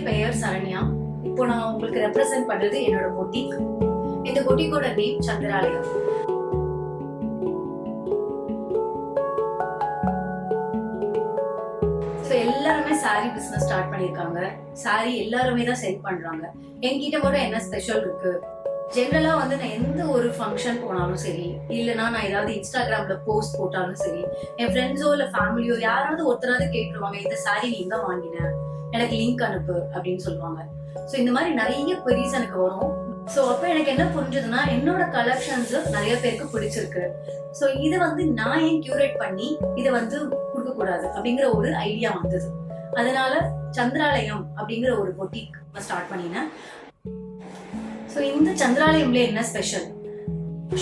பெயர் சரண்யா. இப்போ நான் உங்களுக்கு ரெப்ரசென்ட் பண்றது என்னோட பொட்டிக். இந்த பொட்டிக்கோட நேம் சந்திராலயம். எல்லாருமே சாரி பிசினஸ் ஸ்டார்ட் பண்ணிருக்காங்க. சாரி எல்லாருமே தான் செல் பண்றாங்க. என்கிட்ட மட்டும் என்ன ஸ்பெஷல் இருக்கு? ஜெனரலா வந்து நான் எந்த ஒரு ஃபங்க்ஷன் போனாலும் சரி, இல்லைன்னா நான் ஏதாவது இன்ஸ்டாகிராம்ல போஸ்ட் போட்டாலும் சரி, என் ஃப்ரெண்ட்ஸோ இல்ல ஃபேமிலியோ யாராவது ஒருத்தராவது கேட்டுருவாங்க, இந்த சாரி நீ எங்க வாங்கின, எனக்கு லிங்க் அனுப்பு அப்படின்னு சொல்லுவாங்க. ஸோ இந்த மாதிரி நிறைய queries எனக்கு வரும். ஸோ அப்போ எனக்கு என்ன புரிஞ்சதுன்னா, என்னோட கலெக்ஷன்ஸ் நிறைய பேருக்கு பிடிச்சிருக்கு. ஸோ இதை வந்து நான் ஏன் கியூரேட் பண்ணி இதை வந்து கொடுக்க கூடாது அப்படிங்கிற ஒரு ஐடியா வந்தது. அதனால சந்திராலயம் அப்படிங்கிற ஒரு பொட்டிக் ஸ்டார்ட் பண்ணினேன். ஸோ இந்த சந்திராலயம்ல என்ன ஸ்பெஷல்?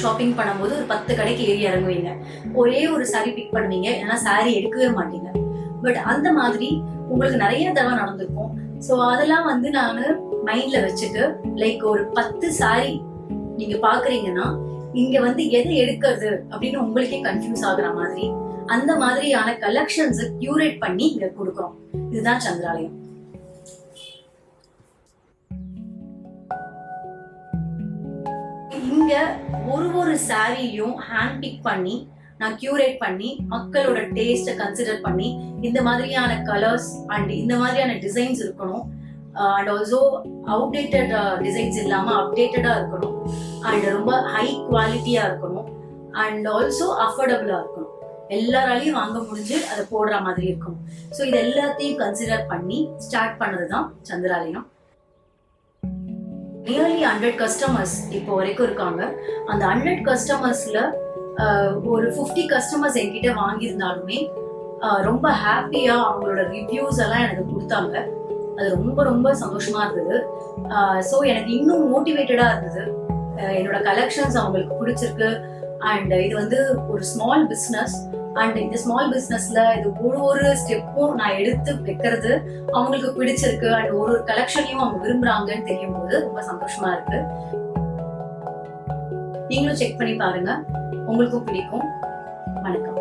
ஷாப்பிங் பண்ணும்போது ஒரு 10 கடைக்கு ஏறி இறங்குவீங்க, ஒரே ஒரு சாரி பிக் பண்ணுவீங்க, ஏன்னா சாரி எடுக்கவே மாட்டீங்க. பட் அந்த மாதிரி உங்களுக்கு நிறைய தடவை நடந்திருக்கும். ஸோ அதெல்லாம் வந்து நான் மைண்ட்ல வச்சுட்டு, லைக் ஒரு 10 சாரி நீங்க பாக்குறீங்கன்னா இங்க வந்து எதை எடுக்கிறது அப்படின்னு உங்களுக்கே கன்ஃபியூஸ் ஆகுற மாதிரி அந்த மாதிரியான கலெக்ஷன்ஸ் கியூரேட் பண்ணி இங்க கொடுக்குறோம். இதுதான் சந்திராலயம். இங்க ஒரு சாரியும் ஹேண்ட் பிக் பண்ணி நான் கியூரேட் பண்ணி மக்களோட டேஸ்ட கன்சிடர் பண்ணி இந்த மாதிரியான கலர்ஸ் அண்ட் இந்த மாதிரியான டிசைன்ஸ் இருக்கணும். அண்ட் ஆல்சோ அவுடேட்டட் டிசைன்ஸ் இல்லாம அப்டேட்டடா இருக்கணும். அண்ட் ரொம்ப ஹை குவாலிட்டியா இருக்கணும். அண்ட் ஆல்சோ அஃபோர்டபுளா இருக்கணும். எல்லாராலையும் வாங்க முடிஞ்சு அதை போடுற மாதிரி இருக்கும். ஸோ இது எல்லாத்தையும் கன்சிடர் பண்ணி ஸ்டார்ட் பண்ணதுதான் சந்திராலயம். நியர்லி 100 கஸ்டமர்ஸ் இப்போ வரைக்கும் இருக்காங்க. அந்த 100 கஸ்டமர்ஸ்ல ஒரு 50 கஸ்டமர்ஸ் என்கிட்ட வாங்கியிருந்தாலுமே ரொம்ப ஹாப்பியா அவங்களோட ரிவ்யூஸ் எல்லாம் எனக்கு கொடுத்தாங்க. அது ரொம்ப ரொம்ப சந்தோஷமா இருந்தது. ஸோ எனக்கு இன்னும் மோட்டிவேட்டடா இருந்தது. என்னோட கலெக்ஷன்ஸ் அவங்களுக்கு பிடிச்சிருக்கு. அண்ட் இது வந்து ஒரு ஸ்மால் பிஸ்னஸ். அண்ட் இந்த ஸ்மால் பிஸ்னஸ்ல இது ஒரு ஸ்டெப்பும் நான் எடுத்து வைக்கிறது அவங்களுக்கு பிடிச்சிருக்கு. அண்ட் ஒரு கலெக்ஷனையும் அவங்க விரும்புறாங்கன்னு தெரியும் போது ரொம்ப சந்தோஷமா இருக்கு. நீங்களும் செக் பண்ணி பாருங்க, உங்களுக்கும் பிடிக்கும். வணக்கம்.